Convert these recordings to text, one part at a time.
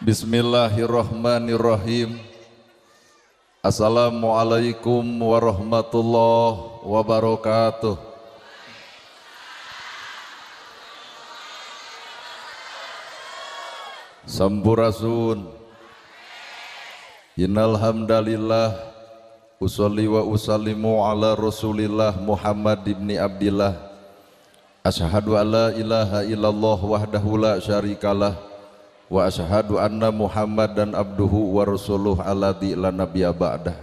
Bismillahirrahmanirrahim. Assalamualaikum warahmatullahi wabarakatuh. Sampurasun. Innal hamdalillah usolli wa usallimu ala Rasulillah Muhammad ibni Abdillah. Asyhadu an la ilaha illallah wahdahu la syarikalah wa asyhadu anna Muhammadan abduhu wa rasuluh alladzi la nabiyya ba'dah.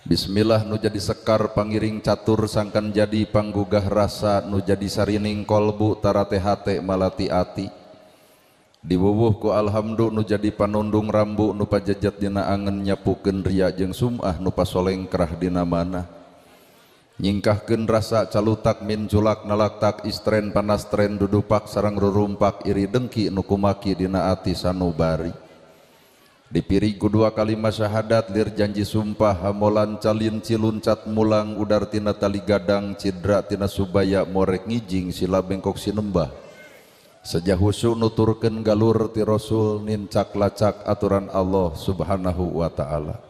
Bismillah nu jadi sekar pangiring catur sangkan jadi panggugah rasa nu jadi sarining kolbu tarate hate malati ati. Diwuwuh ku alhamdu nu jadi panundung rambu nu pajejat dina angen nyapukeun ria jeung sum'ah nu pasolengkrah dina manah. Nyingkahkeun rasa calutak min culak nalaktak istren panastren dudupak sareng rurumpak iri dengki nu kumaki dina ati sanubari. Dipiri ku dua kalimat syahadat lir janji sumpah hamolan calin ciluncat mulang udar tina tali gadang cidra tina subaya morek ngijing sila bengkok sinembah. Sejahusu nuturkeun galur ti Rasul nincak lacak aturan Allah Subhanahu wa taala.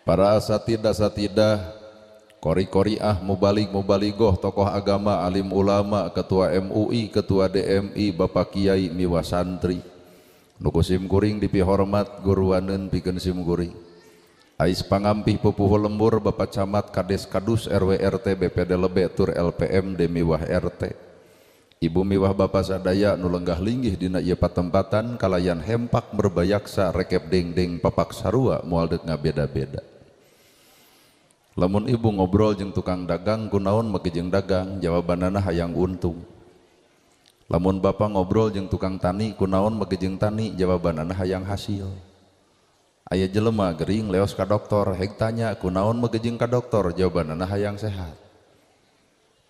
Para asatidah kori-koriah mubalik-mubaligoh tokoh agama alim ulama ketua MUI ketua DMI Bapak Kiai miwah santri nu sim kuring dipihormat guruaneun pikeun sim kuring ais pangampih pupuh lembur Bapak Camat Kades Kadus RW RT BPD Lebe Tur LPM de miwah RT Ibu miwah Bapak sadaya nu lenggah linggih dina ieu patempatan kalayan hempak berbayaksa rekep deng-deng papak sarua moal deuk ngabeda-beda. Lamun ibu ngobrol jeung tukang dagang kunaon make jeung dagang jawabanana hayang untung. Lamun bapak ngobrol jeung tukang tani kunaon make jeung tani jawabanana hayang hasil. Aya jelema gering leos ka doktor heg tanya kunaon make jeung ka doktor jawabanana hayang sehat.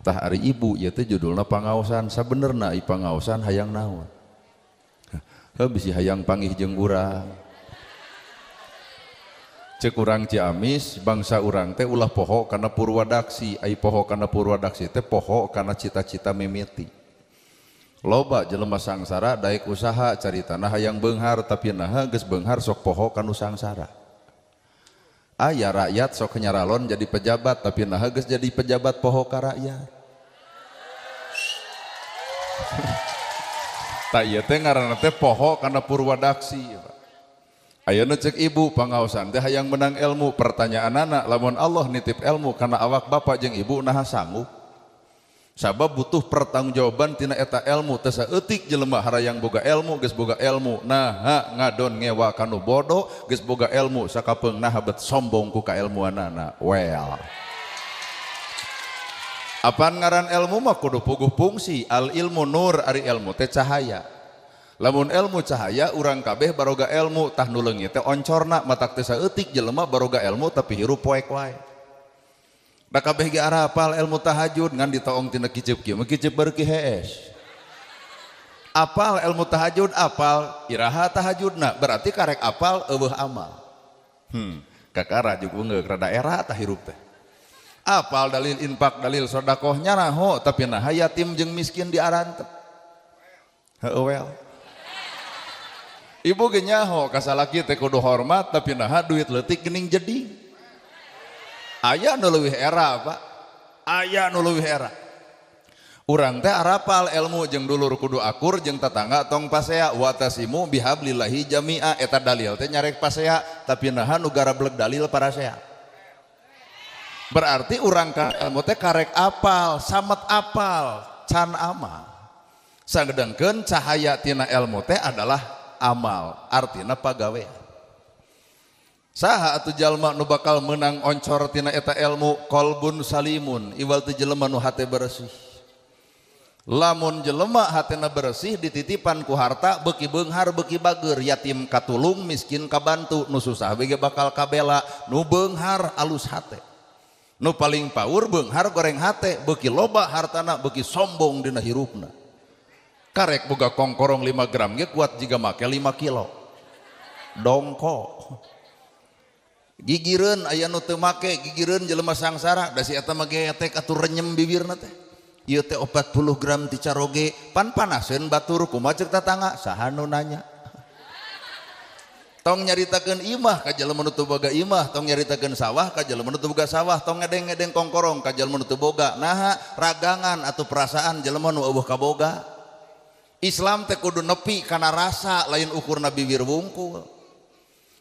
Tah ari ibu ieu teh judulna pangaosan sabenerna i pangaosan hayang naon. Heuh bisi hayang panggih jeung urang. Cek urang Ciamis bangsa urang teh ulah poho kana Purwadaksi ai poho kana Purwadaksi teh poho kana cita-cita mimiti. Loba jelema sangsara daek usaha caritana hayang beunghar tapi naha geus beunghar sok poho kana sangsara. Aya rakyat sok nyaralon jadi pejabat tapi naha geus jadi pejabat poho ka rakyat. Tak ieu teh ngaranna teh poho kana Purwadaksi. Ayeuna cek ibu pangaosan teh hayang menang ilmu pertanyaanana lamun Allah nitip ilmu kana awak bapak jeung ibu naha sanggup sabab butuh pertanggungjawaban tina eta ilmu teu saeutik jelema harayang boga ilmu geus boga ilmu naha ngadon ngewa kanu bodoh geus boga ilmu sakapeung naha bet sombong ku kailmuanana well apaan ngaran ilmu mah kudu puguh fungsi al ilmu nur ari ilmu teh cahaya. Lamun ilmu cahaya urang kabeh baroga ilmu tah nu leungit teh oncorna matak teu saeutik jelema baroga ilmu tapi hirup poek wae. Da kabeh ge arah apal ilmu tahajud ngan ditoong tina kiceup kieu mah kiceup beureuk hees. Apal ilmu tahajud apal iraha tahajudna berarti karek apal eueuh amal. Kakara juga ngeuk rada era tah hirup teh. Apal dalil infak dalil sedekah nyaraho tapi nah yatim jeung miskin diarantep. Heueuh well. Ibu ge nyaho ka salaki teh kudu hormat tapi naha duit leutik geuning jeding. Aya nu leuwih era Pak. Aya nu leuwih era. Urang teh arapal ilmu jeung dulur kudu akur jeung tetangga tong pasea wa tasimu bihablillahi jami'a eta dalil teh nyarek pasea tapi naha nu garableg dalil parasea. Berarti urang ka ilmu teh karek apal, samet apal, can amal. Sagedengkeun cahaya tina ilmu teh adalah amal artina pagawe. Saha atuh jalma nu bakal menang oncor tina eta ilmu qalbun salimun iwal teh jelema nu hate bersih. Lamun jelema hatena bersih dititipan ku harta beuki beunghar beuki bageur yatim katulung miskin kabantu nu susah bege bakal kabela nu beunghar alus hate. Nu paling paur beunghar goreng hate beuki loba hartana beuki sombong dina hirupna. Karek boga kongkorong 5 gram ge kuat jiga make 5 kilo dongko gigireun aya nu teu make gigireun jelema sangsara da si eta mah ge teh atuh renyem bibirna teh ieu teh 40 gram ti caroge pan panaseun batur kumaha ceuk tatangga saha nu nanya tong nyaritakeun imah ka jelema nu teu boga imah, tong nyaritakeun sawah ka jelema nu teu boga sawah, tong ngedeng-ngedeng kongkorong ka jelema nu teu boga. Naha ragangan atau perasaan jelema nu eueuh kaboga. Islam teh kudu nepi kana rasa lain ukurna bibir wungkul.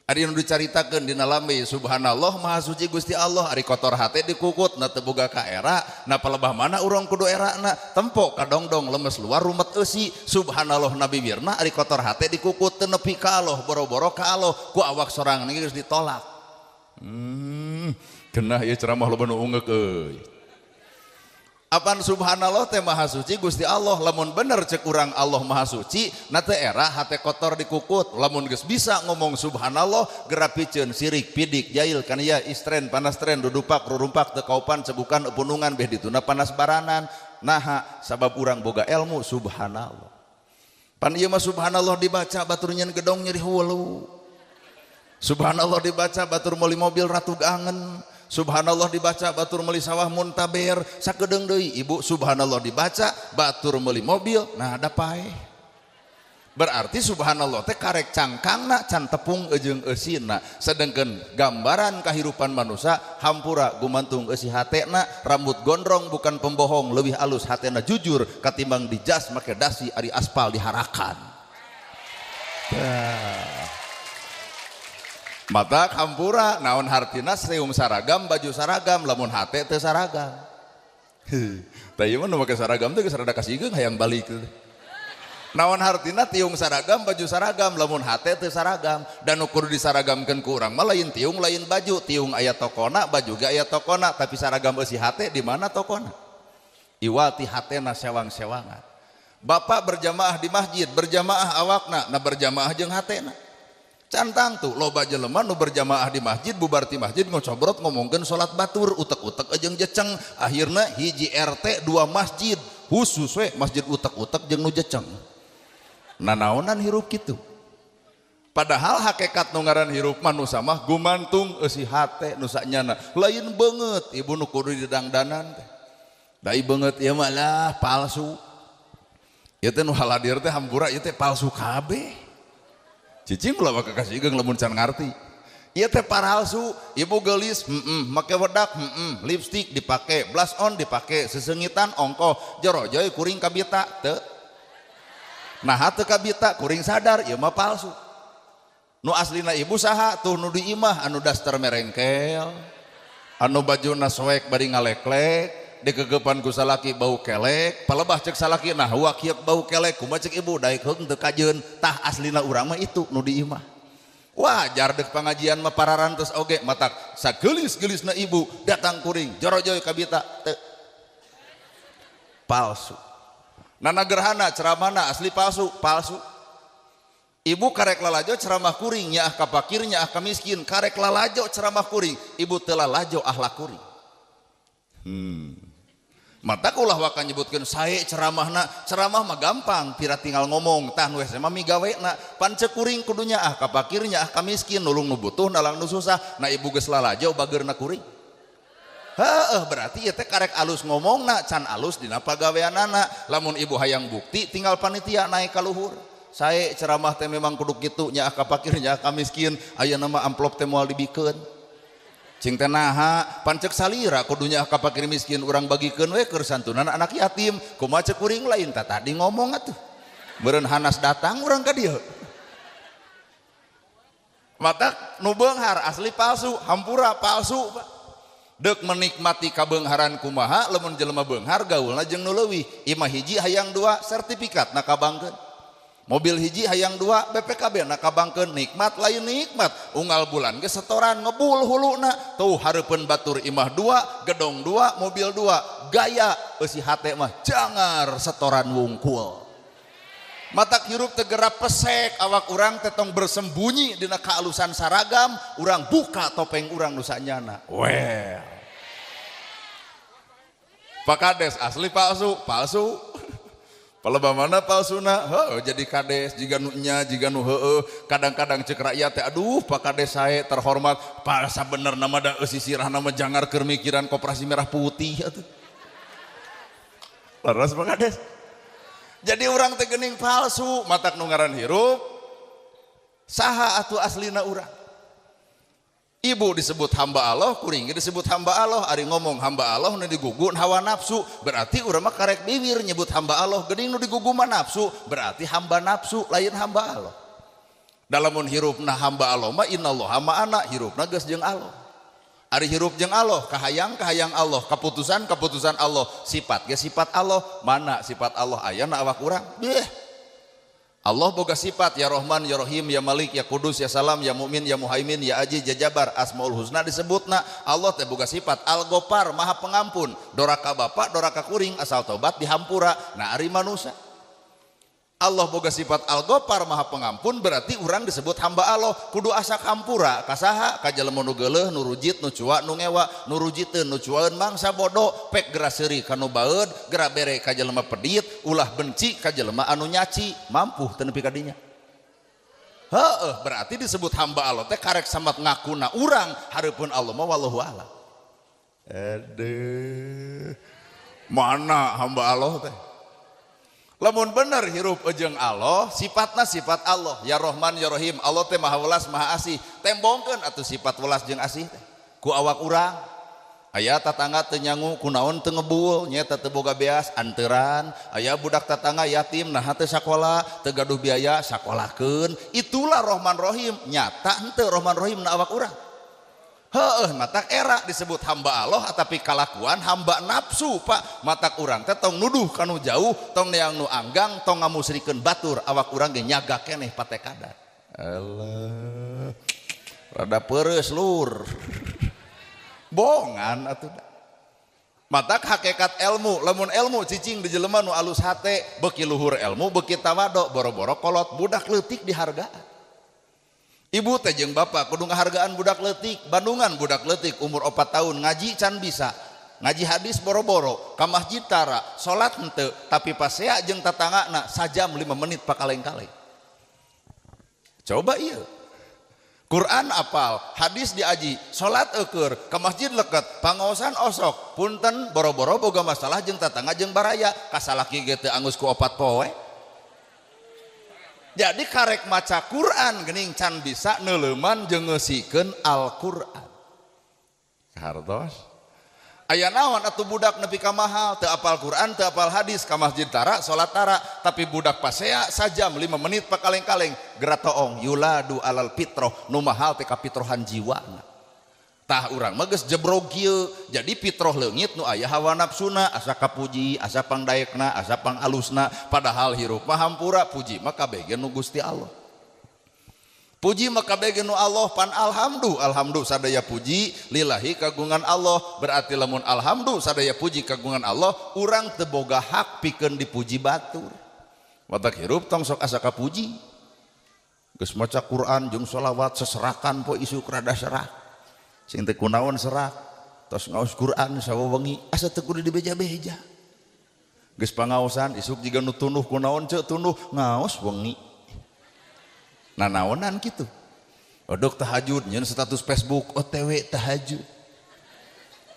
Ari nu dicaritakeun dina lambe subhanallah maha suci Gusti Allah, ari kotor hate dikukut na teu boga ka era, na palebah mana urang kudu erana, tempo kadongdong lemes luar rumet eusi, subhanallah na bibirna ari kotor hate dikukut teu nepi ka Allah, boro-boro ka Allah, ku awak sorangan geus ditolak. Kenah ieu ceramah loba nu ungeuk euy. Apaan subhanallah teh maha suci Gusti Allah, lamun bener cek urang Allah maha suci na teu era hate kotor dikukut, lamun geus bisa ngomong subhanallah gerapikeun sirik pidik jail kana ya istren panas tren dudupak rurumpak teu kaupan cebukan punungan beh dituna panas baranan. Naha sabab urang boga ilmu subhanallah. Pan ieu mah subhanallah dibaca batur nyeun gedong nyeri hulu. Subhanallah dibaca batur meuli mobil ratug angen. Subhanallah dibaca batur meuli sawah muntaber sakedeung deui ibu. Subhanallah dibaca batur meuli mobil nah da paeh. Berarti subhanallah teh karek cangkangna can tepung ejeung eusina, sedengkeun gambaran kahirupan manusia hampura gumantung eusi hatena, rambut gondrong bukan pembohong, leuwih alus hatena jujur katimbang dijas make dasi ari aspal diharakan. Mata hampura naon hartina seum saragam baju saragam lamun hate teu saragam. Tah ieu mah nu make saragam teh geus rada kasigeung hayang balik teh. Naon hartina tiung saragam baju saragam lamun hate teu saragam, dan nu kudu disaragamkeun ku urang mah lain tiung lain baju, tiung aya tokona baju ge aya tokona, tapi saragam eusi hate di mana tokona? Iwati hatena sewang-sewangan. Bapak berjamaah di masjid, berjamaah awakna, na berjamaah jeung hatena. Cantang tuh loba jelema nu berjamaah di masjid bubar ti masjid ngocobrot ngomongkeun salat batur utek-utek jeung jeceng, akhirna hiji RT dua masjid khusus we masjid utek-utek jeung nu jeceng. Nanaonan hirup kitu. Padahal hakikat nu ngaran hirup mah nu samah gumantung eusi hate nu sanyana. Lain beungeut ibu nu kudu didangdanan teh. Da beungeut ieu mah lah palsu. Ieu teh nu haladir teh hampura ieu teh palsu kabeh. Cicing ulah kakasihkeun lamun can ngarti. Ieu teh palsu, ibu geulis make wedak lipstik dipake, blush on dipake, sesengitan ongkoh, jorojoy kuring kabita teu. Nah teu kabita kuring sadar ieu mah palsu. Nu aslina ibu saha tuh nu di imah anu daster merengkel, anu bajuna soek bari ngaleklek, dikegepan ku salaki bau kelek, palebah cek salaki nah wakieu bau kelek kumaha cek ibu daek heung teu kajeun, tah aslina urang mah itu nu di imah. Wajar dek pengajian mah pararan tos oge matak sageulis-geulisna ibu datang kuring jorojoy kabita teu. Palsu. Nana gerhana ceramahna asli palsu, palsu. Ibu karek lalajo ceramah kuring nyaah ka fakir nyaah ka miskin, karek lalajo ceramah kuring, ibu teu lalajo akhlak kuring. Mata ulah waka nyebutkeun sae ceramahna, ceramah mah gampang pira tinggal ngomong tah nu hese mah migawena, pan ceuk kuring kudu nyaah ka fakir nyaah ka miskin, nulung nu butuh nalang nu susah. Nah ibu geus lalajo bageurna kuring. Heuh berarti ieu teh karek alus ngomongna can alus dina pagaweanana. Lamun ibu hayang bukti tinggal panitia naik ka luhur. Sae ceramah teh memang kudu kitu nyaah ka fakir nyaah ka miskin, ayeuna mah amplop teh moal dibikeun. Cing teh naha pan ceuk salira kudunya ka fakir miskin urang bagikeun we keur santunan anak yatim, kumaha ceuk kuring lain tah tadi ngomong atuh. Meureun hanas datang urang ka dieu. Mata nu beunghar asli palsu, hampura palsu. Deuk menikmati kabeungharan kumaha lamun jelema beunghar gaulna jeung nu leuwih. Imah hiji hayang 2 sertifikat na kabangkeun. Mobil hiji hayang 2 BPKB na kabangkeun, nikmat lain nikmat. Unggal bulan ge setoran ngebul huluna. Tuh hareupeun batur imah 2, gedong 2, mobil 2. Gaya eusi hate mah jangar setoran wungkul. Matak hirup teu gerap pesek, awak urang teh tong bersembunyi dina kaalusan saragam, urang buka topeng urang nu sanyana. Well. Pak Kades asli palsu, palsu. Palebah mana palsuna? Jadi kades jiga nu nya jiga nu heueuh. Kadang-kadang ceuk rakyat teh aduh Pak Kades sae terhormat, pa sabenerna mah da eusi sirahna mah jangar keur mikiran koperasi merah putih atuh. Laras Pak Kades. Jadi orang teh geuning palsu, matak nu ngaran hirup Saha atuh aslina urang? Ibu disebut hamba Allah, kuring disebut hamba Allah. Ari ngomong hamba Allah nu digugun hawa nafsu, berarti urang mah karek bibir nyebut hamba Allah. Geuning nu digugu mah nafsu, berarti hamba nafsu lain hamba Allah. Dalamun hirupna hamba Allah mah innallaha ma'ana, hirupna geus jeung Allah. Ari hirup jeung Allah, kahayang Allah, keputusan Allah, sifat ge sifat Allah. Mana sifat Allah aya na awak urang? Allah boga sifat ya Rahman ya Rahim ya Malik ya Kudus ya Salam ya Mu'min ya Muhaimin ya Aziz ya Jabar, Asmaul Husna disebutna. Allah teh boga sifat Al-Ghafar, Maha Pengampun. Doraka bapa doraka kuring asal tobat dihampura. Nah ari manusia Allah boga sifat Al-Ghafar, Maha Pengampun, berarti urang disebut hamba Allah. Kudu asa kampura kasaha ka jelema nu geuleuh nu rujit nu cua nu ngewa, nu rujiteun nu cuaeun mangsa bodoh, pek geura seuri ka nu baeud, geura bere ka jelema pedit, ulah benci ka jelema anu nyaci, mampu teu nepi ka dinya. Heueuh, berarti disebut hamba Allah teh karek samat ngakuna urang hareupeun Allah mah wallahu a'lam. Aduh. Mana hamba Allah teh? Lamun bener hirup jeung Allah, sifatna sifat Allah, ya Rahman ya Rahim. Allah teh maha welas maha asih. Tembongkeun atuh sifat welas jeung asih teh ku awak urang. Aya tatangga teu nyangu kunaon teu ngebul, nya teu boga beas anteuran. Aya budak tatangga yatim nah teu sakola, teu gaduh biaya sakolahkeun. Itulah Rahman Rahim. Nyata henteu Rahman Rahim na awak urang. Heueuh, matak era disebut hamba Allah tapi kalakuan hamba nafsu Pak. Matak urang teh tong nuduh kanu jauh, tong neang nu anggang, tong ngamusrikeun batur, awak urang ge nyaga keneh pate kadar. Allah. Rada peureus lur. Bohongan atuh. Matak hakikat ilmu, lamun ilmu cicing di jelema nu alus hate, beuki luhur ilmu, beuki tawado, boro-boro kolot budak leutik dihargaan. Ibu teh jeung bapak kudu ngahargaan budak leutik. Bandungan budak leutik umur 4 tahun ngaji can bisa, ngaji hadis boro-boro, ka masjid tara, salat henteu, tapi pasea jeung tatanggana sajam 5 menit pakaleng-kaleng. Coba ieu. Quran apal, hadis diaji, salat eukeur, ka masjid leukeut, pangaosan osok, punten boro-boro boga masalah jeung tatangga jeung baraya, kasalaki ge teu angus ku 4 poe. Jadi karek maca Quran geuning can bisa neuleuman jeung ngeusikeun Al-Qur'an. Hartos. Aya naon atuh budak nepi ka mahal, teu apal Quran, teu apal hadis, ka masjid tara, salat tara, tapi budak pasea sajam 5 menit pakaleng-kaleng, geura toong yuladu alal fitrah, nu mahal teh ka fitrohan jiwana. Tah urang mah geus jebrog kieu. Jadi fitrah leungit nu aya hawa nafsuna, asa kapuji, asa pangdaekna, asa pangalusna, padahal hirup mah hampura, puji mah kabeh nu Gusti Allah. Puji mah kabeh nu Allah, pan alhamdu sadaya puji lillahi kagungan Allah. Berarti lamun alhamdu sadaya puji kagungan Allah, urang teu boga hak pikeun dipuji batur. Watak hirup tong sok asa kapuji. Geus maca Quran jeung sholawat seserakan poe isuk rada serak. Sing teh kunaon serak tos ngaos Quran sawewengi asa teu kudu dibeja-beja. Geus pangaosan isuk jiga nu tunduh kunaon ceuk tunduh ngaos wengi. Nah naonan kitu. Odok tahajud nyeun status Facebook OTW tahajud.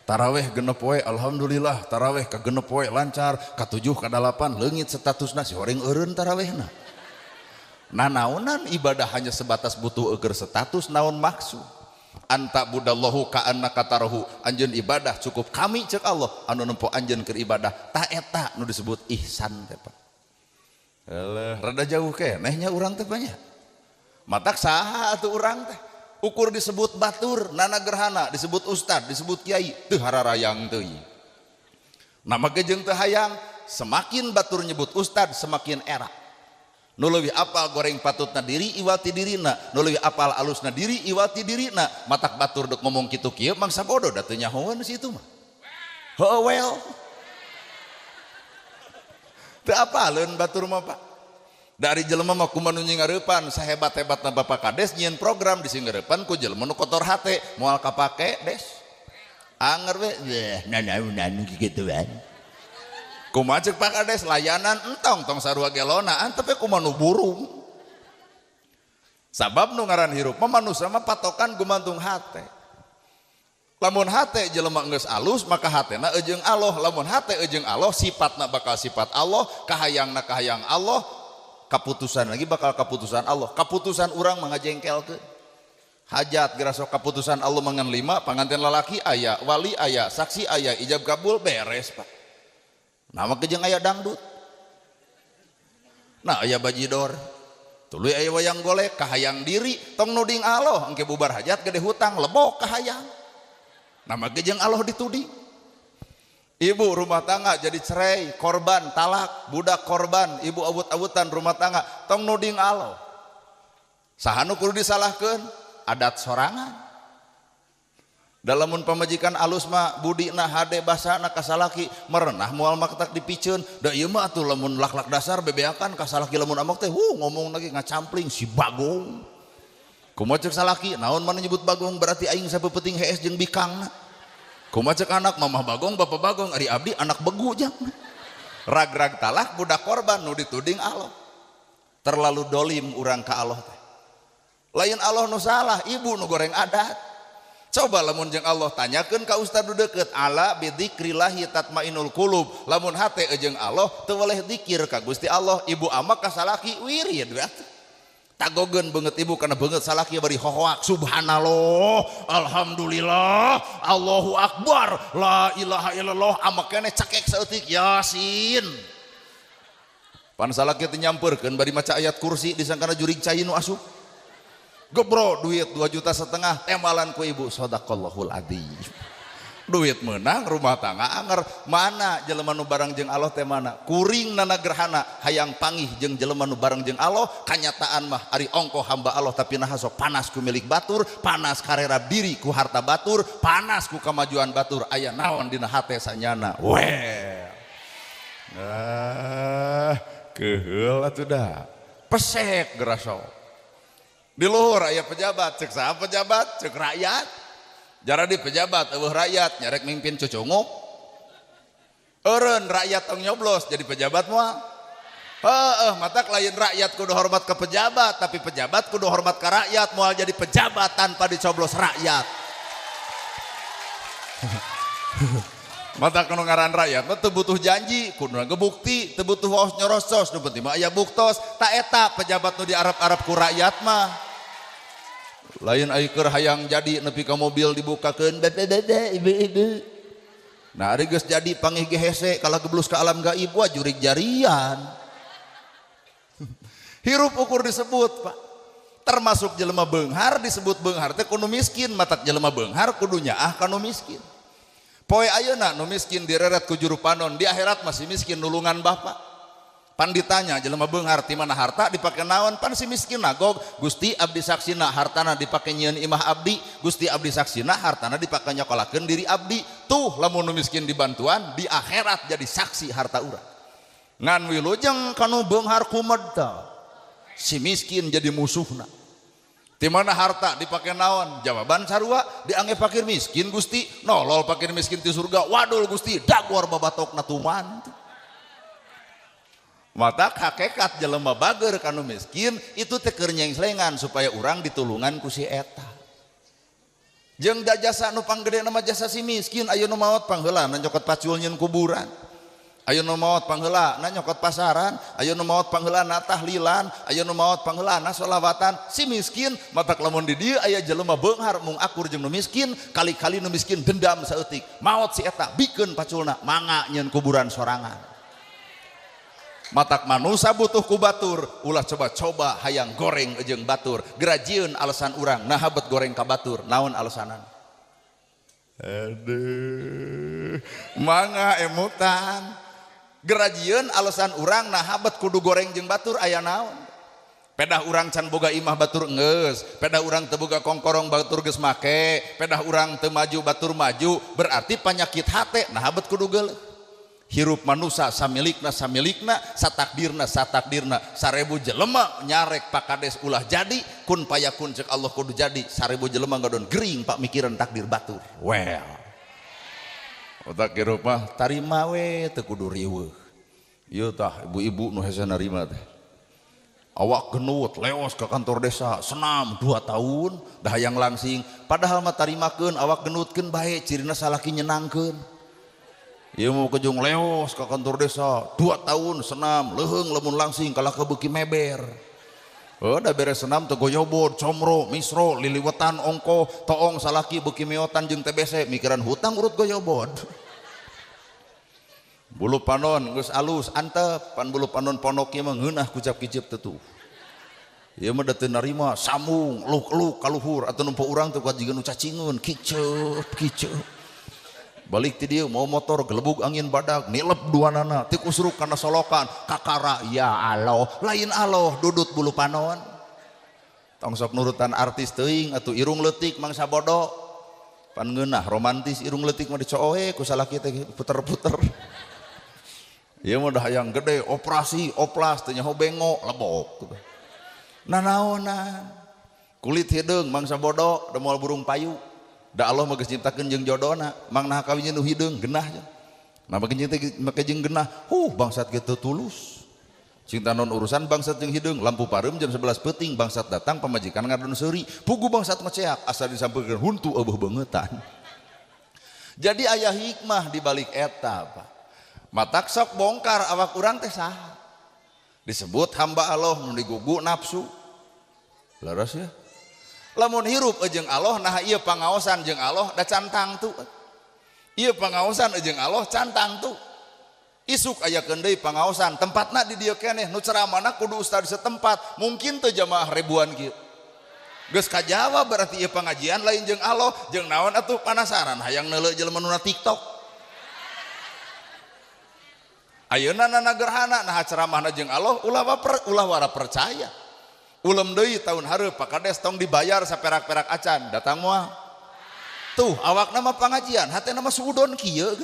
Taraweh genep poe alhamdulillah, taraweh ka genep poe lancar, ka 7 ka 8 leungit statusna si horeng eureun tarawehna. Nah naonan ibadah hanya sebatas butuh eueur status naon maksud. Anta budallahu ka annaka tarahu, anjeun ibadah cukup kami ceuk Allah anu nempo anjeun keur ibadah, tah eta nu disebut ihsan teh Pak. Rada jauh kenehnya urang teh banyak. Matak saha atuh urang teh ukur disebut batur, nana gerhana disebut ustad, disebut kiai, teu hararayang teuing. Nama ge jeung teu hayang, semakin batur nyebut ustad semakin era. Nu leuwih apal goreng patutna diri iwati dirina, nu leuwih apal alusna diri iwati dirina. Matak batur dek ngomong kitu kieu mangsa bodoh da teu nyahoeun situ mah. Heueuh well. Teu apaleun batur mah Pak. Dari jelema mah kumaha nu nyingareupan sahebat-hebatna Bapak Kades nyieun program disinggareupan ku jelema nu kotor hate moal kapake des. Anger we, nanaonan kigituan. Kumaha ceuk Pak Kades layanan entong tong sarua gelonaan tapi kumaha nu burung. Sabab nu ngaran hirup mah manusia mah patokan gumantung hate. Lamun hate jelema geus alus maka hatena eujeung Allah. Lamun hate eujeung Allah sifatna bakal sifat Allah, kahayangna kahayang Allah. Kaputusan lagi bakal kaputusan Allah. Kaputusan orang mangajengkelkeun. Hajat gerasok kaputusan Allah mangan 5, panganten lalaki aya, wali aya, saksi aya, ijab kabul beres Pak. Nama kejeng aya dangdut. Nah aya bajidor. Tuluy aya wayang golek kahayang diri tong nuding Allah engke bubar hajat gede hutang lebok kahayang. Nama kejeng Allah dituding. Ibu rumah tangga jadi cerai, korban talak, budak korban, ibu awut-awutan rumah tangga tong nuding Allah. Sahanu kudu disalahkeun? Adat sorangan. Dalamun pamajikan alus mah budina hade basana kasalaki merenah moal maktak dipikeun. Da ieu mah atuh lamun laklak dasar bebeakan kasalaki lamun amok teh ngomong lagi ngacampling si Bagong. Kumaha ceuk salaki naon mana nyebut Bagong berarti aing sapeuting hees jeung bikangna. Kumaha ceuk anak mamah Bagong bapak Bagong ari abdi anak begu jang. Rag-rag talak budak korban nu dituding Allah. Terlalu dolim urang ka Allah teh. Lain Allah nu salah, ibu nu goreng adat. Coba lamun jeung Allah tanyakeun ka ustad nu deukeut, ala bidzikrillahi tatmainul qulub. Lamun hate jeung Allah teu weleh zikir ka Gusti Allah, ibu ama ka salaki wirid we atuh. Tagogeun beungeut ibu kana beungeut salaki bari hohoak subhanallah, alhamdulillah, Allahu akbar, la ilaha illallah, ama keneh cakek saeutik yasin. Pan salaki teh nyampeurkeun bari maca ayat kursi disangkana jurig cai nu asup. Gebro duit 2,5 juta temalan ku ibu sadaqallahul adzim. Duit menang rumah tangga anger mana jelema nu bareng jeung Allah teh mana kuring nana gerhana hayang panggih jeung jelema nu bareng jeung Allah kanyataan mah ari ongko hamba Allah tapi nah sok panas ku milik batur panas karera diri ku harta batur panas ku kamajuan batur aya naon dina hate sanyana weh keheul atuh da pesek gerasok. Di luhur aya pejabat, cek saha pejabat, cek rakyat. Jara di pejabat eueuh rakyat nyarek mimpin cucunguk. Eureun rakyat tong nyoblos jadi pejabat moal. Matak lain rakyat kudu hormat ke pejabat, tapi pejabat kudu hormat ke rakyat moal jadi pejabat tanpa dicoblos rakyat. Mata kanu ngaran rakyat mah teu butuh janji, kudu ngebukti, teu butuh waos nyorosos, nu penting mah aya buktos. Ta eta pejabat nu diarap-arap ku rakyat mah. Lain ai keur hayang jadi nepi ka mobil dibukakeun bebe ibu-ibu. Nah ari geus jadi panggih ge hese kalah geblus ka alam gaib wah jurig jarian. Hirup ukur disebut Pak. Termasuk jelema beunghar disebut beunghar teh kudu miskin, matak jelema beunghar kudu nyaah ka nu miskin. Poe ayeuna nu miskin direret ku juru panon, di akhirat masih miskin nulungan bapak. Pan ditanya jelema beunghar ti mana harta dipake naon, pan si miskin nagog Gusti abdi saksina hartana dipake nyieun imah abdi, Gusti abdi saksina hartana dipake nyokolakeun diri abdi. Tuh lamun nu miskin dibantuan di akhirat jadi saksi harta urang. Ngan wilujeng kanu beunghar kumedda. Si miskin jadi musuhna. Ti mana harta dipake naon? Jawaban sarua diangge fakir miskin Gusti, nolol fakir miskin ti surga. Wadul Gusti, dagor babatokna tuman. Mata hakikat jelema bager kanu miskin itu teh keur nyengslengan supaya urang ditulungan ku si eta. Jeung da jasa nu panggedena mah jasa si miskin, ayeuna maot pangheula na nyokot pacul nyeun kuburan. Ayeuna maot pangheula na nyokot pasaran, ayeuna maot pangheula na tahlilan, ayeuna maot pangheula na sholawatan. Si miskin matak lamun di dieu aya jelema beunghar mung akur jeung nu miskin, kali-kali nu miskin dendam saeutik. Maot si eta bikeun paculna mangga nyeun kuburan sorangan. Matak manusia butuh ku batur, ulah coba-coba hayang goreng jeung batur. Gerajieun alasan urang nah habet goreng ka batur, naon alasanan? Aduh, mangga emutan. Gerajieun alasan urang nah habet kudu goreng jeung batur aya naon? Pedah urang can boga imah batur geus, pedah urang teu boga kongkorong batur geus make, pedah urang teu maju batur maju, berarti panyakit hate nah habet kudu geuleuh. Hirup manusia samilikna satakdirna 1000 jelema nyarek pakades ulah jadi kun payakun cek Allah kudu jadi 1000 jelema ngadon gering pak mikiran takdir batur. Well otak hirup mah tarima we teu kudu riweuh. Ieu tah ibu-ibu nu hese narima teh awak genut leos ke kantor desa senam 2 tahun dah hayang langsing padahal mah tarimakeun awak genutkeun bae cirina salaki nyenangkeun. Ieu mau kejung leos ke kantor desa 2 tahun senam leheung lamun langsing kalah ke beuki meber. Da beres senam teu goyobod, comro, misro, liliwetan, ongko, toong, salaki, beuki miotan jeung TBC mikiran hutang urut goyobod. Bulu panon geus alus antep, pan bulu panon ponok ieu mah ngeunah kucap kicip teu tuh. Ieu mah da teu narima sambung, luk-luk kaluhur atuh numpu urang teu kuat jiga nu cacingeun, kiceup. Balik ti dieu mau motor gelebug angin badag, nilep duanana, ti kusruk kana solokan, kakara ya Allah, lain Allah dudut bulu panon. Tong sok nurutan artis teuing atuh irung leutik mangsa bodo. Pan ngeunah romantis irung leutik mah dicooe ku salaki teh puter-puter. Ieu mah dah hayang gede operasi oplas teh nyaho bengok lebok. Nanaonan kulit hideung mangsa bodo da moal burung payu. Da Allah mah geus nyiptakeun jeung jodona mang nah kawin nu hideung genah nya. Nah make jeung genah bangsat kitu tulus. Cinta non urusan bangsat jeung hideung lampu pareum jam 11 peuting bangsat datang pamajikan ngadon seuri pugu bangsat ngeceak asa disampeukeun huntu eueuh beungetan. Jadi aya hikmah di balik eta Pak. Matak sok bongkar awak urang teh saha? Disebut hamba Allah nu digugu nafsu. Laras ya. Lamun hirup jeung Allah nah ieu pangaosan jeung Allah da cantang tu. Ieu pangaosan jeung Allah cantang tu. Isuk ayakeun deui pangaosan tempatna di dieu keneh nu ceramahna kudu ustad setempat mungkin teu jamaah ribuan kieu. Geus kajawa berarti ieu pengajian lain jeung Allah jeung naon atuh panasaran hayang neuleuh jelema nu na TikTok. Ayeuna nana gerhana nah ceramahna jeung Allah ulah wara percaya. Ulem deui tahun hareup Pak Kades tong dibayar saperak-perak acan datang moal. Tuh awakna mah pangajian hatena mah suudon kieu.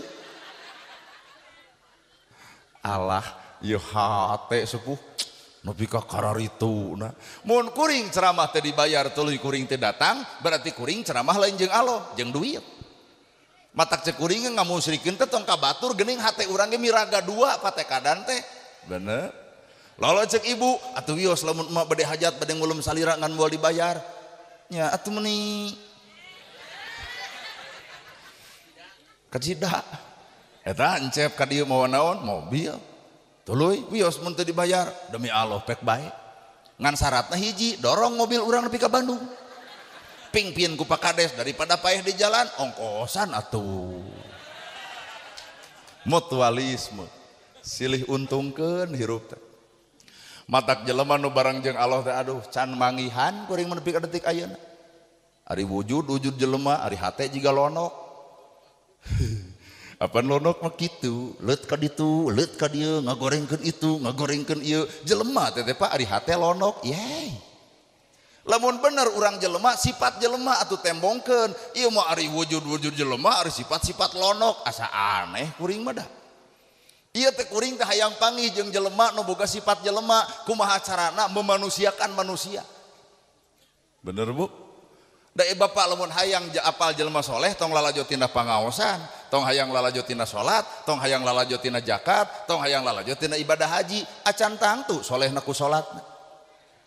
Allah ieu hate sepuh nepi ka kararituna. Mun kuring ceramah teh dibayar tuluy kuring teh datang berarti kuring ceramah lain jeung Allah jeung duit. Matak cek kuring ngamusrikeun teh tong kabatur geuning hate urang ge miraga dua patekadan teh. Bener. Lalu cek ibu atuh wios lamun emak bade hajat bade ngulum salira ngan moal dibayar nya atuh meuni kacida eta encep ka dieu mawa naon mobil tuluy wios mun teu dibayar demi Allah pek bae ngan syaratna hiji dorong mobil urang nepi ka Bandung pingpin ku Pak Kades daripada paeh di jalan ongkosan atuh mutualisme silih untungkeun hirup teh. Matak jelema nu barang jeung Allah teh aduh can mangihan kuring menepi ka detik ayeuna. Ari wujud jelema, ari hate jiga lonok. Apan lonok mah kitu, leut ka ditu, leut ka dieu, ngagorengkeun itu, ngagorengkeun ieu. Jelema teh Pak ari hate lonok, yey. Lamun bener urang jelema, sifat jelema atuh tembongkeun. Ieu mah ari wujud jelema, ari sifat-sifat lonok, asa aneh kuring mah dah. Iya teh kuring teh hayang panggih jeung jelema nu boga sifat jelema kumaha carana memanusiakan manusia. Bener Bu? Da bapak lamun hayang apal jelema soleh tong lalajo tina pangaosan, tong hayang lalajo tina salat, tong hayang lalajo tina zakat, tong hayang lalajo tina ibadah haji, acan tangtu solehna ku salatna.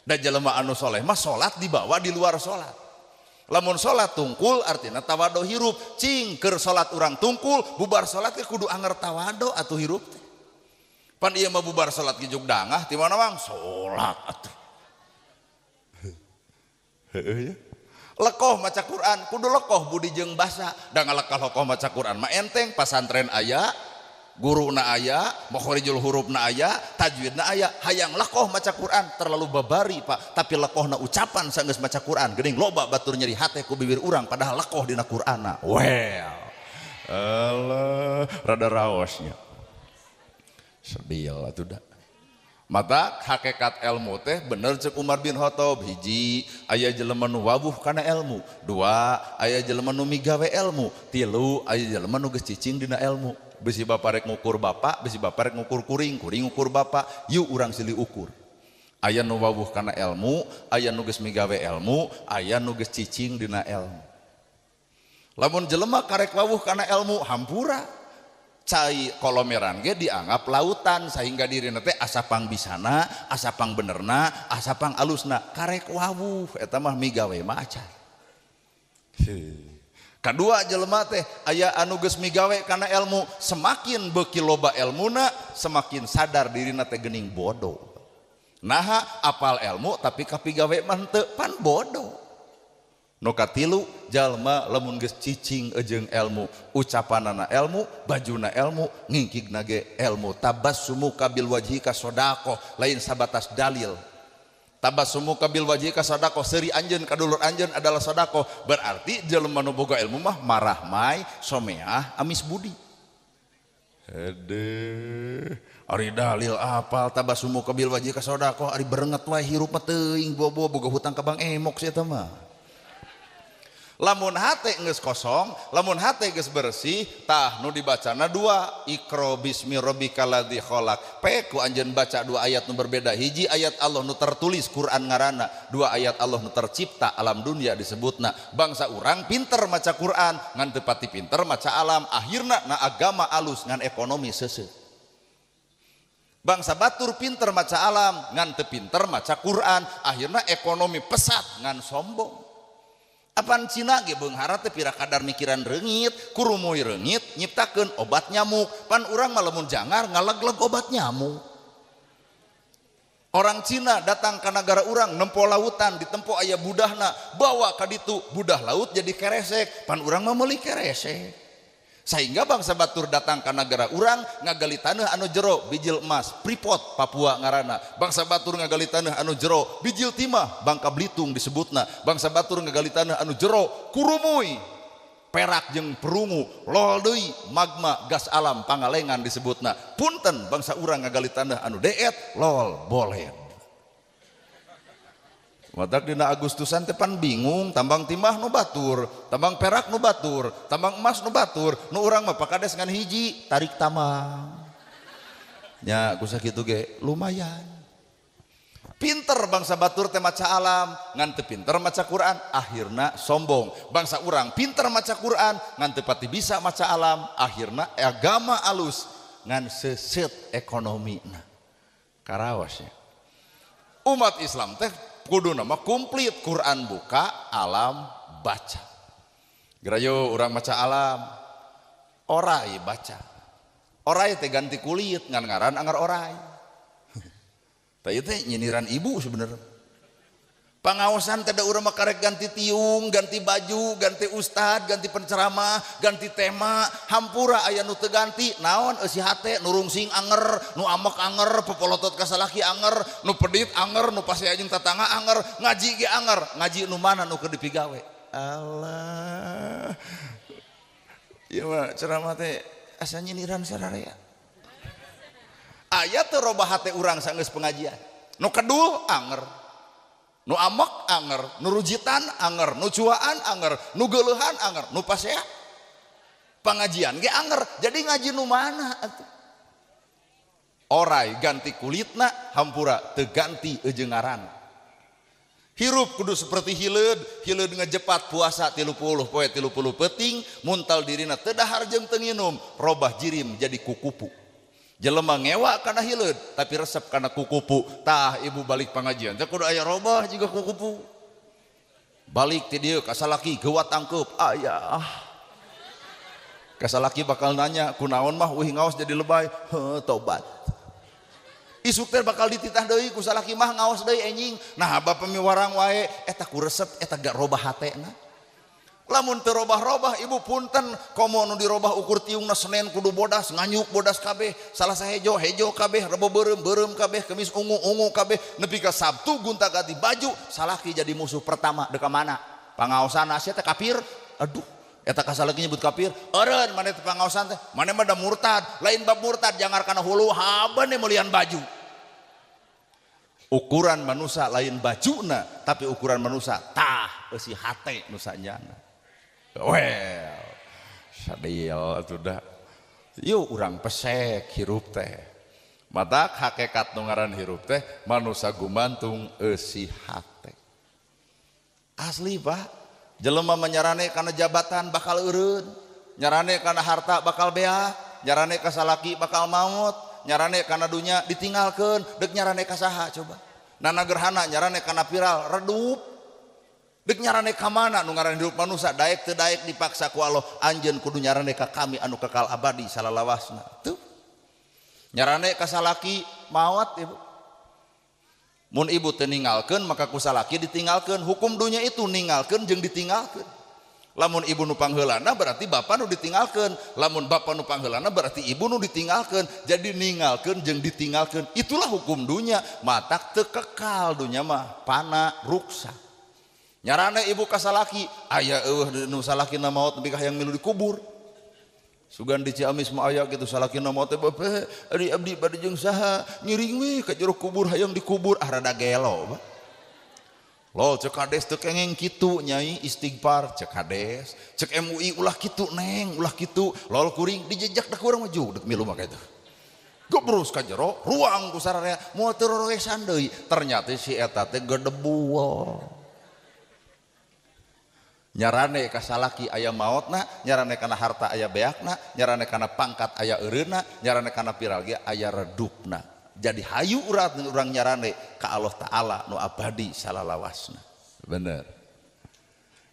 Da jelema anu soleh mah salat dibawa di luar salat. Lamun salat tungkul artina tawado hirup cing keur salat urang tungkul bubar salat ke kudu anger tawado atuh hirup teh. Pan ieu mah bubar salat ge juk dangah ti mana Mang salat atuh. Heuh ya. Lekoh maca Quran kudu lekoh budi jeung basa da ngalekoh maca Quran mah enteng pasantren aya guruna aya makhorijul hurufna aya tajwidna aya hayang lekoh maca Quran terlalu babari Pak tapi lekohna ucapan sanggeus maca Quran geuning loba batur nyeri hate ku bibir urang padahal lekoh dina Qur'anna well Allah rada raosnya sedil atuh da mata hakikat ilmu teh bener cek Umar bin Khattab hiji aya jelema nu wawuh kana ilmu dua aya jelema nu migawe ilmu tilu aya jelema nu geus cicing dina ilmu bisi bapak rek ngukur bapak bisi bapak rek ngukur kuring ngukur bapak yuk urang silih ukur aya nu wawuh kana ilmu aya nu geus migawe ilmu aya nu geus cicing dina ilmu lamun jelema karek wawuh kana ilmu hampura cai kolomeran ge dianggap lautan sehingga dirina teh asa pangbisana asa pangbenerna asa pangalusna karek wawuh eta mah migawe mah acan Kedua jelema teh aya anu geus migawe kana ilmu, semakin beuki loba ilmuna semakin sadar dirina teh geuning bodoh. Naha apal ilmu tapi kapigawe mah henteu pan bodoh. Nu katilu jalma lamun geus cicing jeung ilmu, ucapanana ilmu, bajuna ilmu, ngingkigna ge ilmu. Tabassumu kabil wajhika sodaqoh, lain sabatas dalil. Tabassumu kabil wajhika sodaqoh, seuri anjeun kadulur anjeun adalah sodaqoh. Berarti jelema nu boga ilmu mah marah mai someah amis budi. Hede ari dalil apal tabassumu kabil wajhika sodaqoh, ari berenget wae hirup mah teuing bobo boga hutang ka Bang Emok sia teh mah. Lamun hate geus kosong, lamun hate geus bersih, tah nu dibacana dua, Iqra bismi rabbikal ladzi khalaq. Peku anjeun baca dua ayat nu berbeda, hiji ayat Allah nu tertulis Quran ngaranna, dua ayat Allah nu tercipta alam dunia disebutna. Bangsa urang pinter maca Quran, ngan teu pati pinter maca alam, akhirna na agama alus ngan ekonomi seuseuh. Bangsa batur pinter maca alam, ngan teu pinter maca Quran, akhirna ekonomi pesat ngan sombong. Apaan Cina ge beunghara teh pira kadar mikiran reungit, kurumuy reungit nyiptakeun obat nyamuk. Pan urang mah lamun jangar ngalegleg obat nyamuk. Orang Cina datang ke negara urang nempo lautan, ditempo aya budahna, bawa ka ditu budah laut jadi keresek. Pan urang mah meuli keresek. Sehingga bangsa batur datang ke negara urang ngagali taneuh anu jero bijil emas, Freeport Papua ngaranna. Bangsa batur ngagali taneuh anu jero bijil timah, Bangka Belitung disebutna. Bangsa batur ngagali taneuh anu jero kurumuy, perak jeung perungu, lol deui magma gas alam pangalengan disebutna. Punten bangsa urang ngagali taneuh anu deet, lol boleh. Matak dina Agustusan teh pan bingung, tambang timah nu batur, tambang perak nu batur, tambang emas nu batur, nu urang mah pakades ngan hiji tarik tambang. Nya kusa kitu ge lumayan. Pinter bangsa batur teh maca alam, ngan teu pinter maca Quran, akhirna sombong. Bangsa urang pinter maca Quran, ngan teu pati bisa maca alam, akhirna agama alus ngan seuseut ekonomina. Karaos ya. Umat Islam teh kudu nama komplit, Quran buka, alam baca. Gerayo orang maca alam, orai baca. Orai teh ganti kulit ngan ngaran anggar orai. Tah teh nyiniran ibu sebenarnya. Pangaosan teh da urang mah karek ganti tiung, ganti baju, ganti ustad, ganti penceramah, ganti tema, hampura aya nu teu ganti. Naon eusi hate nu rungsing anger, nu amek anger, popolotot ka salaki anger, nu pedit anger, nu pasea jeung tatangga anger, ngaji ge anger. Ngaji nu mana nu keur dipigawe? Allah. Ieu mah ceramah teh asa nyindiran sararea. Aya teu robah hate urang saenggeus pengajian. Nu kedul anger. Nu amek anger, nu rujitan anger, nu cuaan anger, nu geuleuhan anger, nu pasea pengajian ge anger. Jadi ngaji nu mana atuh? Orai ganti kulitna, hampura teu ganti eujeung ngaranna. Hirup kudu seperti hileud, hileud ngejepat puasa 30 poe 30 peuting, muntal dirina teu dahar jeung teu nginum, robah jirim jadi kukupu. Jelema ngewa kana hileud tapi resep kana kukupu. Tah ibu balik pengajian teh kudu aya robah juga kukupu. Balik ti dieu ka salaki geuwat tangkeup, aya. Ka salaki bakal nanya, kunaon mah euy ngaos jadi lebay? Heuh tobat. Isuk teh bakal dititah deui ku salaki mah ngaos deui enjing. Nah bapa miwarang wae eta ku resep eta gak robah hatena. Lamun teu robah-robah ibu punten, komo nu dirobah ukur tiungna Senen kudu bodas, nganyuk bodas kabeh, Salasa hejo kabeh, Rebo beureum kabeh, Kemis ungu kabeh, nepi ka Sabtu gonta-ganti baju, salaki jadi musuh pertama deka mana? Pangaosanna sia teh kafir. Aduh, eta ka salaki nyebut kafir. Eureun maneh teh pangaosan teh, maneh mah da murtad. Lain bab murtad jangar kana hulu haban meulian baju. Ukuran manusia lain bajuna, tapi ukuran manusia tah eusi hate nu sanjana. Well, sadil sudah. Yuk urang pesek hirup teh. Matak hakikat nu ngaran hirup teh manusia gumantung eusi hate. Asli Pak, jelema menyarane kana jabatan bakal eureun, nyarane kana harta bakal beak, nyarane ka salaki bakal maut, nyarane kana dunya ditinggalkeun, deuk nyarane ka saha coba. Nana gerhana nyarane kana viral redup. Dek nyarane ka mana nu ngaran hidup manusia daek teu daek dipaksa ku Allah anjeun kudu nyarane ka kami anu kekal abadi salalawasna tuh nyarane ka salaki maot ibu mun ibu teu ninggalkeun maka ku salaki ditinggalkeun hukum dunya itu ninggalkeun jeung ditinggalkeun lamun ibu nu pangheulana berarti bapa nu ditinggalkeun lamun bapa nu pangheulana berarti ibu nu ditinggalkeun jadi ninggalkeun jeung ditinggalkeun itulah hukum dunya matak teu kekal dunya mah pana ruksa nyarane ibu kasalaki aya nu salakina maot nepi ka hayang milu dikubur sugan di Ciamis mah aya kitu salakina maot teh bae ari abdi bade jeung saha ngiring we ka jero kubur hayang dikubur rada gelo lol cek kades teu kengeng kitu nyai istighfar cek kades cek MUI ulah kitu neng ulah kitu lol kuring dijejak da kurang maju dek milu mah kitu gobrus ka jero ruang ku sararea moal teu roroesan deui ternyata si eta teh gedebu nyarane ka salaki aya maotna nyarane kana harta aya beakna nyarane kana pangkat aya eureuna nyarane kana piralgi aya redupna jadi hayu urang nyarane ka Allah taala nu abadi salalawasna bener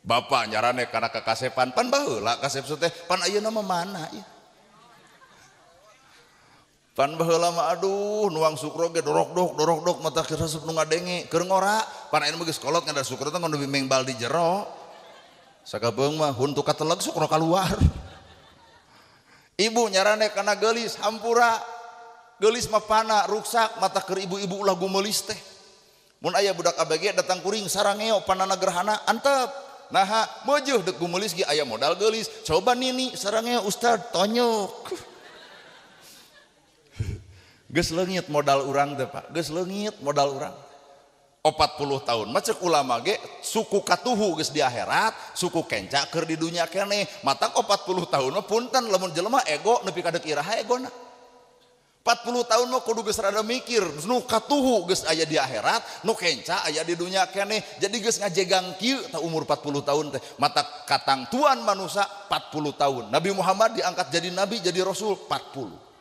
bapa nyarane kana kakasepan pan baheula kasep teh pan ayeuna mah mana ieu pan baheula mah aduh nuang sukro ge dorok-dok mata resep nu ngadenge keur ngora pan ayeuna mah geus kolot ngada sukro teh ngono bimeng bal di jero sakabeung mah huntu kateleg sukro keluar ibu nyarane kana geulis hampura geulis mah pana ruksak mata keur ibu-ibu ulah gumelis teh mun aya budak ABG datang kuring sarangeo panana gerhana antep naha meujuh dek gumelis ge aya modal geulis coba nini sarangeo ustad tonyok geus leungit modal urang teh Pak geus leungit modal urang 40 tahun macek ulama ge suku katuhu geus di akhirat suku kenca keur di dunya keneh matak 40 tahun mah punten lamun jelema ego nepi ka deuk iraha egona 40 tahun mah kudu geus rada mikir nu katuhu geus aya di akhirat nu kenca aya di dunya keneh jadi geus ngajegang kieu ta umur 40 tahun teh matak katangtuan manusia 40 tahun Nabi Muhammad diangkat jadi nabi jadi rasul 40